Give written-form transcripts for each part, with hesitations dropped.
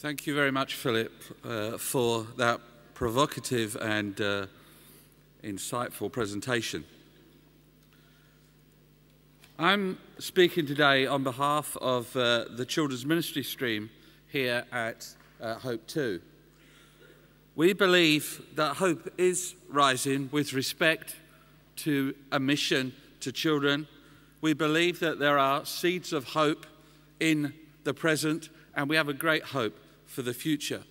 Thank you very much, Philip, for that provocative and insightful presentation. I'm speaking today on behalf of the Children's Ministry Stream here at Hope 2. We believe that hope is rising with respect to a mission to children. We believe that there are seeds of hope in the present, and we have a great hope for the future.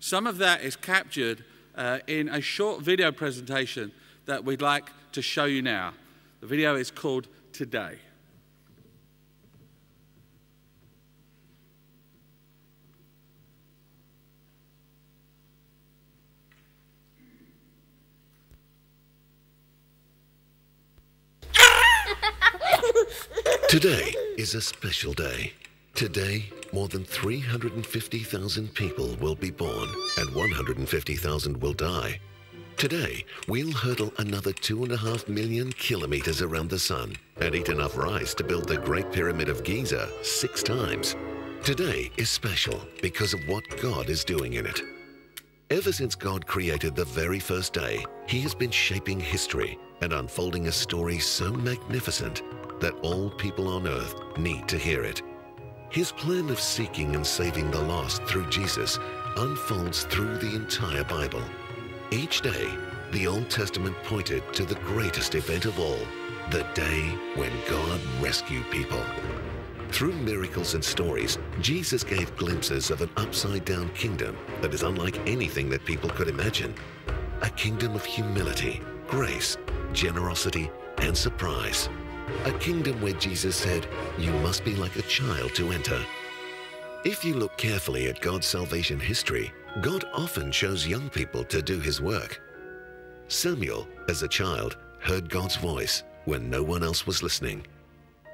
Some of that is captured in a short video presentation that we'd like to show you now. The video is called Today. Today is a special day. Today, more than 350,000 people will be born and 150,000 will die. Today, we'll hurdle another 2.5 million kilometers around the sun and eat enough rice to build the Great Pyramid of Giza 6 times. Today is special because of what God is doing in it. Ever since God created the very first day, He has been shaping history and unfolding a story so magnificent that all people on earth need to hear it. His plan of seeking and saving the lost through Jesus unfolds through the entire Bible. Each day, the Old Testament pointed to the greatest event of all, the day when God rescued people. Through miracles and stories, Jesus gave glimpses of an upside-down kingdom that is unlike anything that people could imagine. A kingdom of humility, grace, generosity, and surprise. A kingdom where Jesus said, "You must be like a child to enter." If you look carefully at God's salvation history, God often chose young people to do His work. Samuel, as a child, heard God's voice when no one else was listening.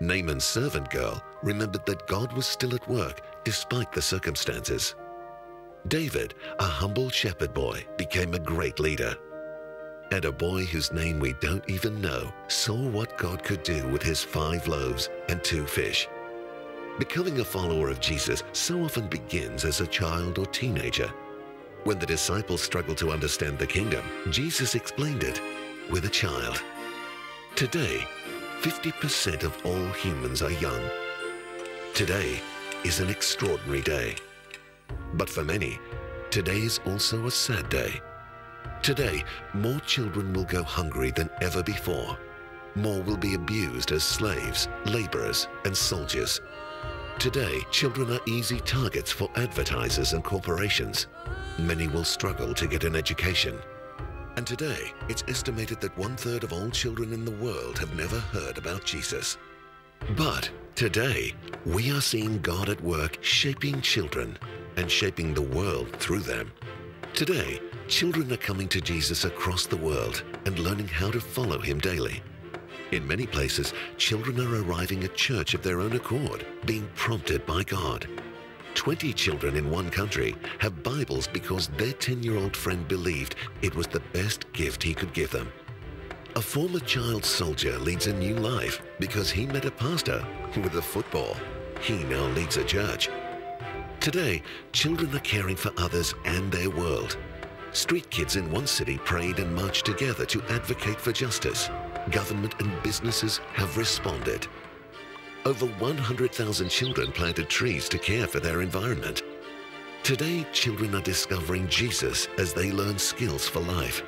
Naaman's servant girl remembered that God was still at work despite the circumstances. David, a humble shepherd boy, became a great leader. And a boy whose name we don't even know saw what God could do with his 5 loaves and 2 fish. Becoming a follower of Jesus so often begins as a child or teenager. When the disciples struggled to understand the kingdom, Jesus explained it with a child. Today, 50% of all humans are young. Today is an extraordinary day. But for many, today is also a sad day. Today, more children will go hungry than ever before. More will be abused as slaves, laborers, and soldiers. Today, children are easy targets for advertisers and corporations. Many will struggle to get an education. And today, it's estimated that 1/3 of all children in the world have never heard about Jesus. But today, we are seeing God at work shaping children and shaping the world through them. Today, children are coming to Jesus across the world and learning how to follow Him daily. In many places, children are arriving at church of their own accord, being prompted by God. 20 children in one country have Bibles because their 10-year-old friend believed it was the best gift he could give them. A former child soldier leads a new life because he met a pastor with a football. He now leads a church. Today, children are caring for others and their world. Street kids in one city prayed and marched together to advocate for justice. Government and businesses have responded. Over 100,000 children planted trees to care for their environment. Today, children are discovering Jesus as they learn skills for life.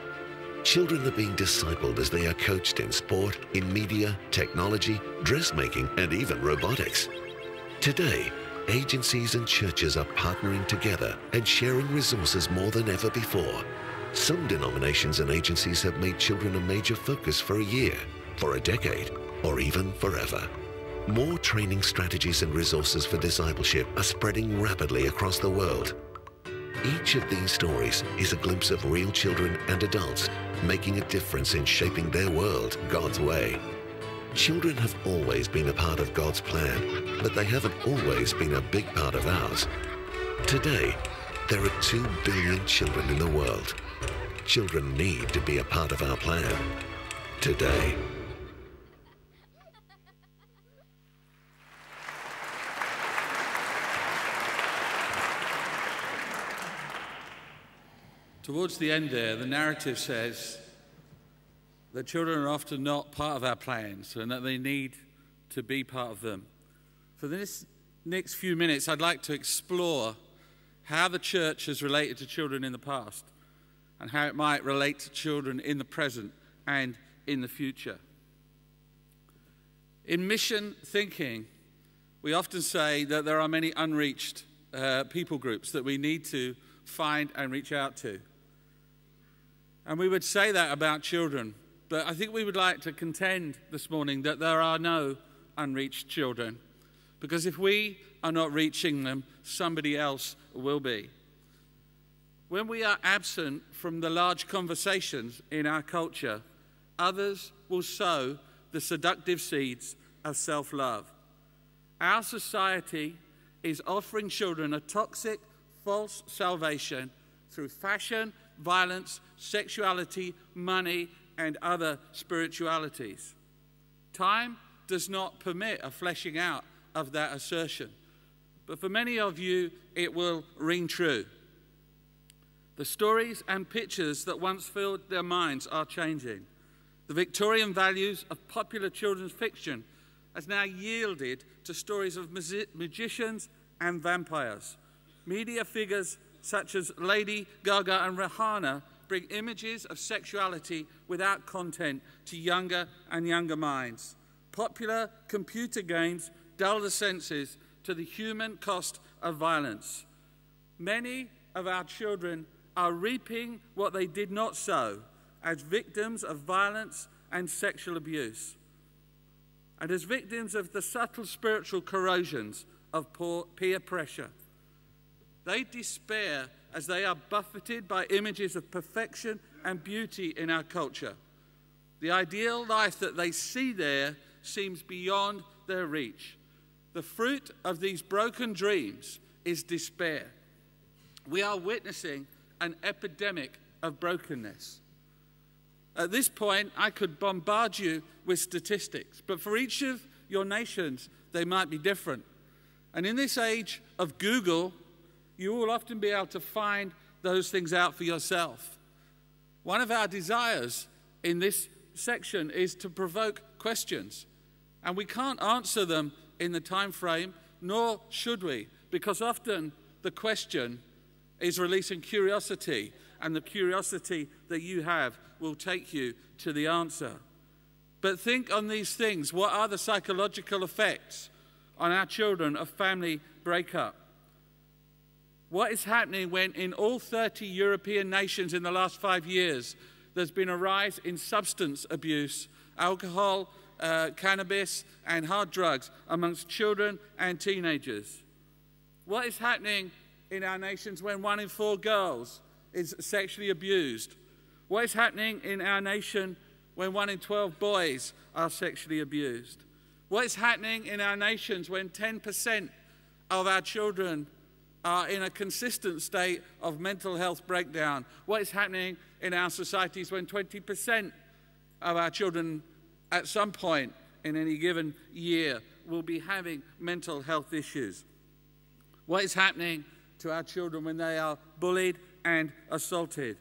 Children are being discipled as they are coached in sport, in media, technology, dressmaking, and even robotics. Today, agencies and churches are partnering together and sharing resources more than ever before. Some denominations and agencies have made children a major focus for a year, for a decade, or even forever. More training strategies and resources for discipleship are spreading rapidly across the world. Each of these stories is a glimpse of real children and adults making a difference in shaping their world God's way. Children have always been a part of God's plan, but they haven't always been a big part of ours. Today, there are 2 billion children in the world. Children need to be a part of our plan. Today. Towards the end there, the narrative says that children are often not part of our plans and that they need to be part of them. For this next few minutes, I'd like to explore how the church has related to children in the past and how it might relate to children in the present and in the future. In mission thinking, we often say that there are many unreached people groups that we need to find and reach out to. And we would say that about children, but I think we would like to contend this morning that there are no unreached children, because if we are not reaching them, somebody else will be. When we are absent from the large conversations in our culture, others will sow the seductive seeds of self-love. Our society is offering children a toxic, false salvation through fashion, violence, sexuality, money, and other spiritualities. Time does not permit a fleshing out of that assertion, but for many of you, it will ring true. The stories and pictures that once filled their minds are changing. The Victorian values of popular children's fiction has now yielded to stories of magicians and vampires. Media figures such as Lady Gaga and Rihanna bring images of sexuality without content to younger and younger minds. Popular computer games dull the senses to the human cost of violence. Many of our children are reaping what they did not sow as victims of violence and sexual abuse, and as victims of the subtle spiritual corrosions of peer pressure. They despair as they are buffeted by images of perfection and beauty in our culture. The ideal life that they see there seems beyond their reach. The fruit of these broken dreams is despair. We are witnessing an epidemic of brokenness. At this point, I could bombard you with statistics, but for each of your nations, they might be different. And in this age of Google, you will often be able to find those things out for yourself. One of our desires in this section is to provoke questions, and we can't answer them in the time frame, nor should we, because often the question is releasing curiosity, and the curiosity that you have will take you to the answer. But think on these things. What are the psychological effects on our children of family breakup? What is happening when in all 30 European nations in the last 5 years there's been a rise in substance abuse, alcohol, cannabis and hard drugs amongst children and teenagers? What is happening in our nations when 1 in 4 girls is sexually abused? What is happening in our nation when 1 in 12 boys are sexually abused? What is happening in our nations when 10% of our children are in a consistent state of mental health breakdown? What is happening in our societies when 20% of our children at some point in any given year will be having mental health issues? What is happening to our children when they are bullied and assaulted?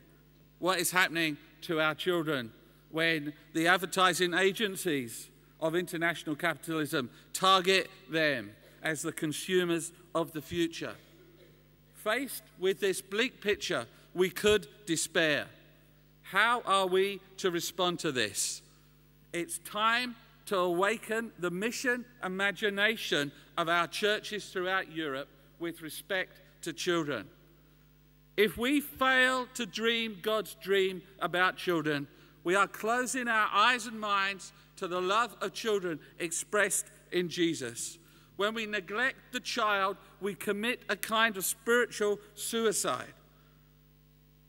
What is happening to our children when the advertising agencies of international capitalism target them as the consumers of the future? Faced with this bleak picture, we could despair. How are we to respond to this? It's time to awaken the mission imagination of our churches throughout Europe with respect to children. If we fail to dream God's dream about children, we are closing our eyes and minds to the love of children expressed in Jesus. When we neglect the child, we commit a kind of spiritual suicide.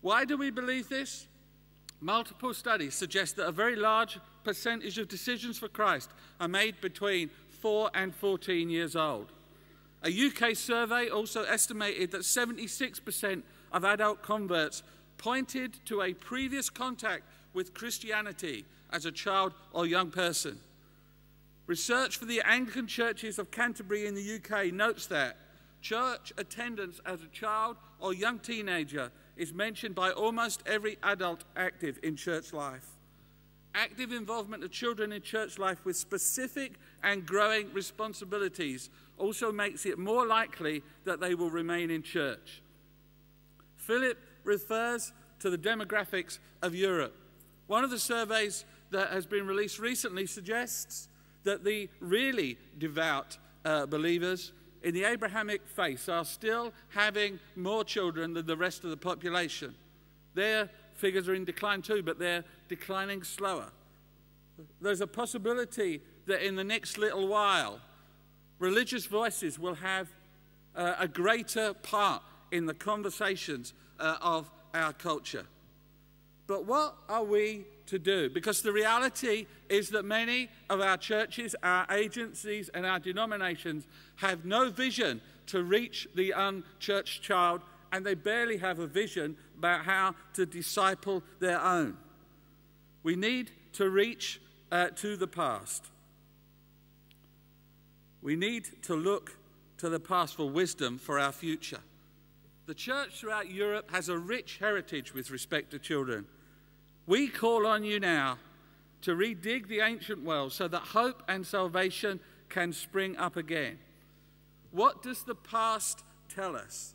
Why do we believe this? Multiple studies suggest that a very large percentage of decisions for Christ are made between 4 and 14 years old. A UK survey also estimated that 76% of adult converts pointed to a previous contact with Christianity as a child or young person. Research for the Anglican Churches of Canterbury in the UK notes that church attendance as a child or young teenager is mentioned by almost every adult active in church life. Active involvement of children in church life with specific and growing responsibilities also makes it more likely that they will remain in church. Philip refers to the demographics of Europe. One of the surveys that has been released recently suggests that the really devout believers in the Abrahamic faith are still having more children than the rest of the population. Their figures are in decline too, but they're declining slower. There's a possibility that in the next little while, religious voices will have a greater part in the conversations of our culture. But what are we to do? Because the reality is that many of our churches, our agencies, and our denominations have no vision to reach the unchurched child, and they barely have a vision about how to disciple their own. We need to reach to the past. We need to look to the past for wisdom for our future. The church throughout Europe has a rich heritage with respect to children. We call on you now to redig the ancient wells so that hope and salvation can spring up again. What does the past tell us?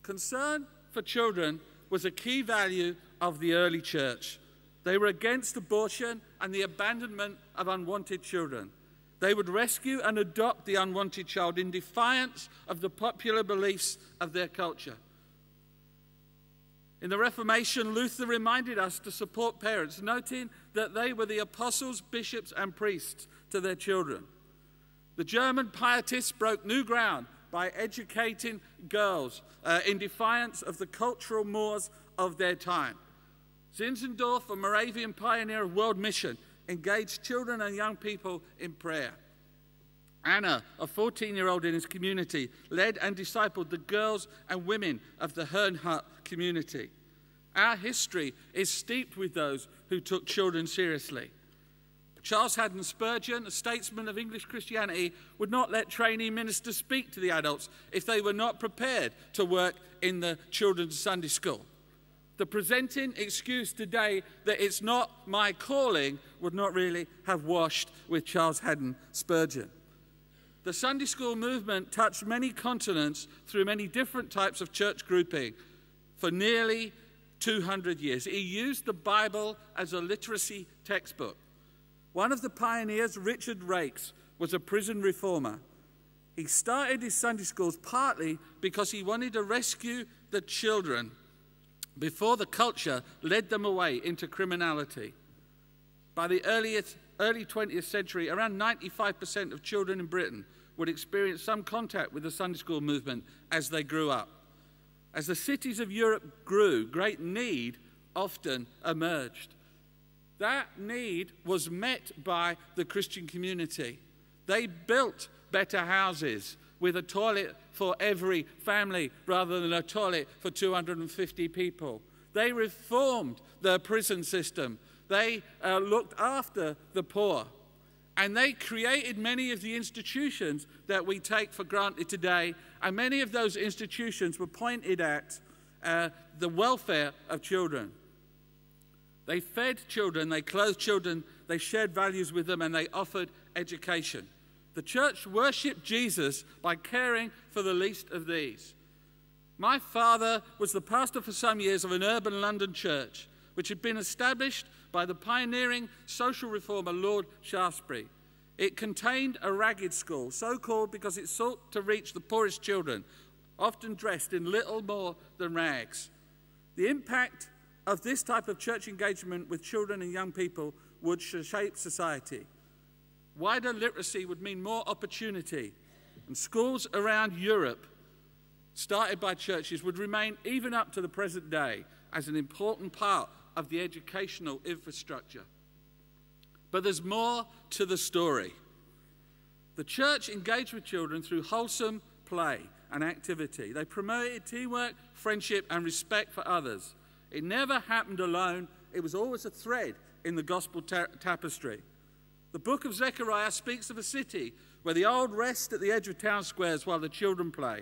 Concern for children was a key value of the early church. They were against abortion and the abandonment of unwanted children. They would rescue and adopt the unwanted child in defiance of the popular beliefs of their culture. In the Reformation, Luther reminded us to support parents, noting that they were the apostles, bishops, and priests to their children. The German pietists broke new ground by educating girls in defiance of the cultural mores of their time. Zinzendorf, a Moravian pioneer of world mission, engaged children and young people in prayer. Anna, a 14-year-old in his community, led and discipled the girls and women of the Herrnhut community. Our history is steeped with those who took children seriously. Charles Haddon Spurgeon, a statesman of English Christianity, would not let trainee ministers speak to the adults if they were not prepared to work in the children's Sunday school. The presenting excuse today that it's not my calling would not really have washed with Charles Haddon Spurgeon. The Sunday school movement touched many continents through many different types of church grouping for nearly 200 years. He used the Bible as a literacy textbook. One of the pioneers, Richard Raikes, was a prison reformer. He started his Sunday schools partly because he wanted to rescue the children before the culture led them away into criminality. By the early 20th century, around 95% of children in Britain would experience some contact with the Sunday school movement as they grew up. As the cities of Europe grew, great need often emerged. That need was met by the Christian community. They built better houses with a toilet for every family rather than a toilet for 250 people. They reformed the prison system. They looked after the poor. And they created many of the institutions that we take for granted today. And many of those institutions were pointed at the welfare of children. They fed children, they clothed children, they shared values with them, and they offered education. The church worshipped Jesus by caring for the least of these. My father was the pastor for some years of an urban London church, which had been established by the pioneering social reformer Lord Shaftesbury. It contained a ragged school, so called because it sought to reach the poorest children, often dressed in little more than rags. The impact of this type of church engagement with children and young people would shape society. Wider literacy would mean more opportunity, and schools around Europe, started by churches, would remain even up to the present day as an important part of the educational infrastructure. But there's more to the story. The church engaged with children through wholesome play and activity. They promoted teamwork, friendship, and respect for others. It never happened alone. It was always a thread in the gospel tapestry. The book of Zechariah speaks of a city where the old rest at the edge of town squares while the children play.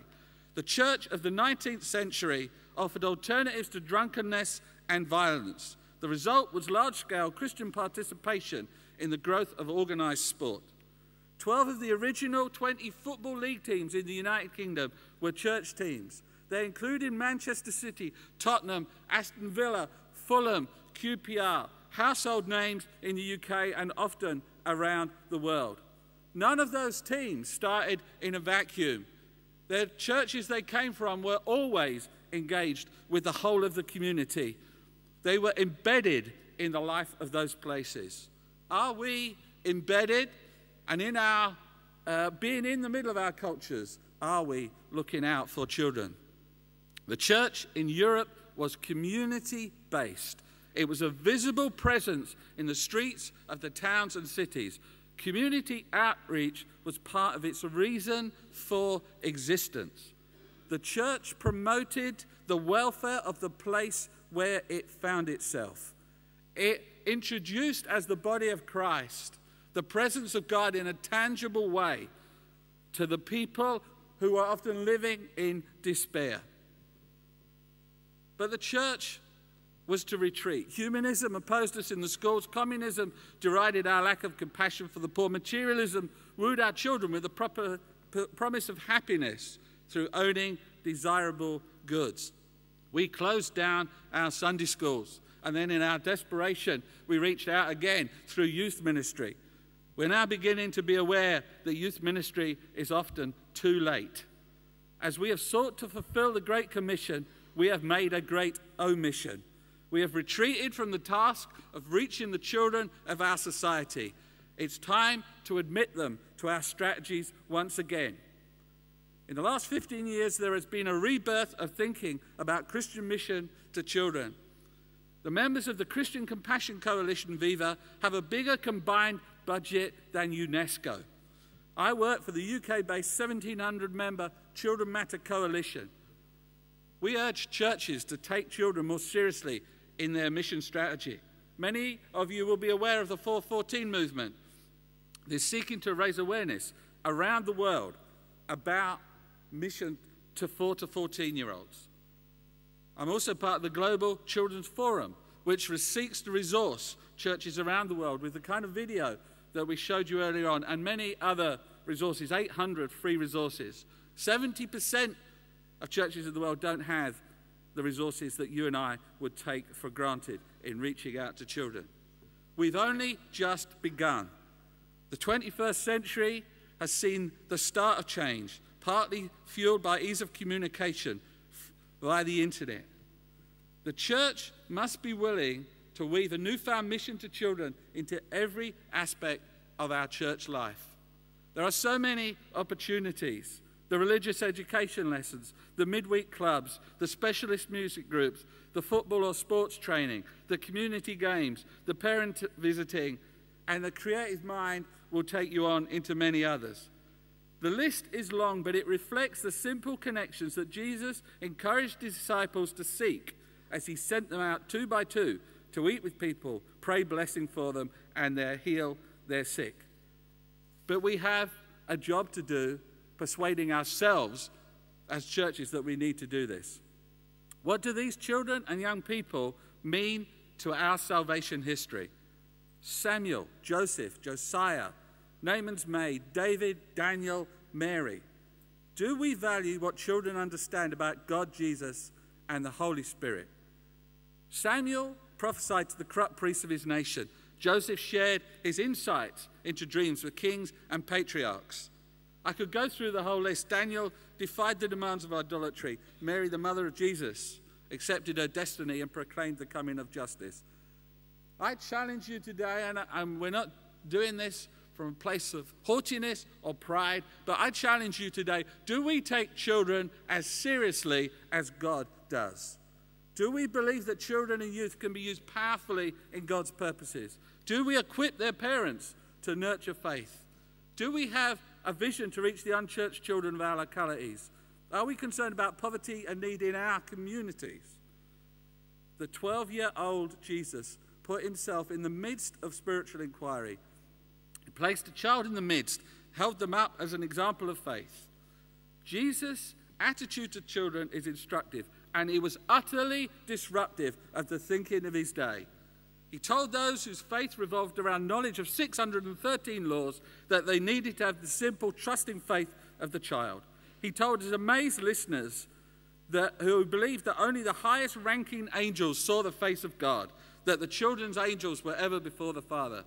The church of the 19th century offered alternatives to drunkenness and violence. The result was large-scale Christian participation in the growth of organised sport. 12 of the original 20 Football League teams in the United Kingdom were church teams. They included Manchester City, Tottenham, Aston Villa, Fulham, QPR, household names in the UK and often around the world. None of those teams started in a vacuum. The churches they came from were always engaged with the whole of the community. They were embedded in the life of those places. Are we embedded? And in our being in the middle of our cultures, are we looking out for children? The church in Europe was community-based. It was a visible presence in the streets of the towns and cities. Community outreach was part of its reason for existence. The church promoted the welfare of the place where it found itself. It introduced, as the body of Christ, the presence of God in a tangible way to the people who are often living in despair. But the church was to retreat. Humanism opposed us in the schools. Communism derided our lack of compassion for the poor. Materialism wooed our children with the promise of happiness through owning desirable goods. We closed down our Sunday schools, and then in our desperation, we reached out again through youth ministry. We're now beginning to be aware that youth ministry is often too late. As we have sought to fulfill the Great Commission, we have made a great omission. We have retreated from the task of reaching the children of our society. It's time to admit them to our strategies once again. In the last 15 years, there has been a rebirth of thinking about Christian mission to children. The members of the Christian Compassion Coalition, Viva, have a bigger combined budget than UNESCO. I work for the UK-based 1,700-member Children Matter Coalition. We urge churches to take children more seriously in their mission strategy. Many of you will be aware of the 414 movement. They're seeking to raise awareness around the world about mission to 4 to 14-year-olds. I'm also part of the Global Children's Forum, which seeks to resource churches around the world with the kind of video that we showed you earlier on, and many other resources, 800 free resources. 70% of churches in the world don't have the resources that you and I would take for granted in reaching out to children. We've only just begun. The 21st century has seen the start of change, partly fueled by ease of communication via the internet. The church must be willing to weave a newfound mission to children into every aspect of our church life. There are so many opportunities. The religious education lessons, the midweek clubs, the specialist music groups, the football or sports training, the community games, the parent visiting, and the creative mind will take you on into many others. The list is long, but it reflects the simple connections that Jesus encouraged his disciples to seek as he sent them out 2 by 2 to eat with people, pray blessing for them, and heal their sick. But we have a job to do persuading ourselves as churches that we need to do this. What do these children and young people mean to our salvation history? Samuel, Joseph, Josiah, Naaman's maid, David, Daniel, Mary. Do we value what children understand about God, Jesus, and the Holy Spirit? Samuel prophesied to the corrupt priests of his nation. Joseph shared his insights into dreams with kings and patriarchs. I could go through the whole list. Daniel defied the demands of idolatry. Mary, the mother of Jesus, accepted her destiny and proclaimed the coming of justice. I challenge you today, and we're not doing this from a place of haughtiness or pride, but I challenge you today, do we take children as seriously as God does? Do we believe that children and youth can be used powerfully in God's purposes? Do we equip their parents to nurture faith? Do we have a vision to reach the unchurched children of our localities? Are we concerned about poverty and need in our communities? The 12-year-old Jesus put himself in the midst of spiritual inquiry. He placed a child in the midst, held them up as an example of faith. Jesus attitude to children is instructive, and he was utterly disruptive of the thinking of his day. He told those whose faith revolved around knowledge of 613 laws that they needed to have the simple, trusting faith of the child. He told his amazed listeners who believed that only the highest ranking angels saw the face of God, that the children's angels were ever before the Father.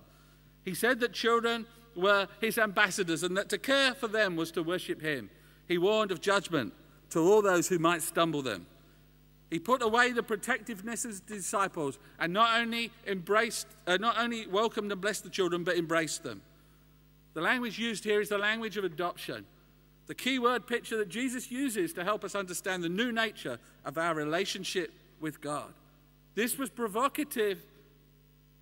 He said that children were his ambassadors and that to care for them was to worship him. He warned of judgment to all those who might stumble them. He put away the protectiveness of his disciples and not only welcomed and blessed the children, but embraced them. The language used here is the language of adoption, the key word picture that Jesus uses to help us understand the new nature of our relationship with God. This was provocative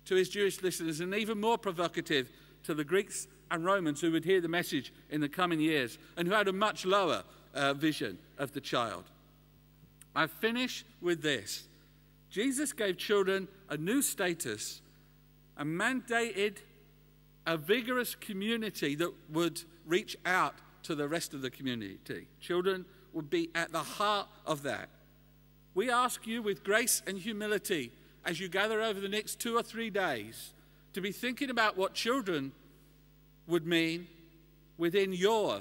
to his Jewish listeners and even more provocative to the Greeks and Romans who would hear the message in the coming years and who had a much lower vision of the child. I finish with this. Jesus gave children a new status and mandated a vigorous community that would reach out to the rest of the community. Children would be at the heart of that. We ask you with grace and humility as you gather over the next 2 or 3 days to be thinking about what children would mean within your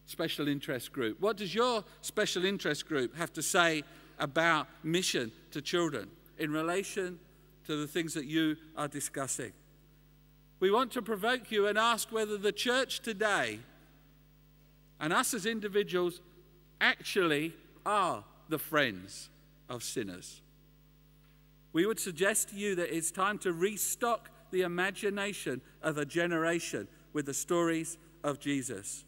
special interest group. What does your special interest group have to say about mission to children in relation to the things that you are discussing? We want to provoke you and ask whether the church today and us as individuals actually are the friends of sinners. We would suggest to you that it's time to restock the imagination of a generation with the stories of Jesus.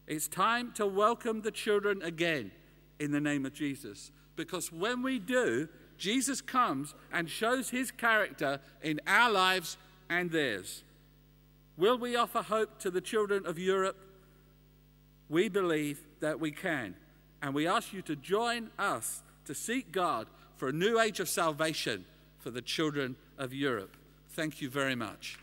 It's time to welcome the children again in the name of Jesus. Because when we do, Jesus comes and shows his character in our lives and theirs. Will we offer hope to the children of Europe? We believe that we can. And we ask you to join us to seek God for a new age of salvation for the children of Europe. Thank you very much.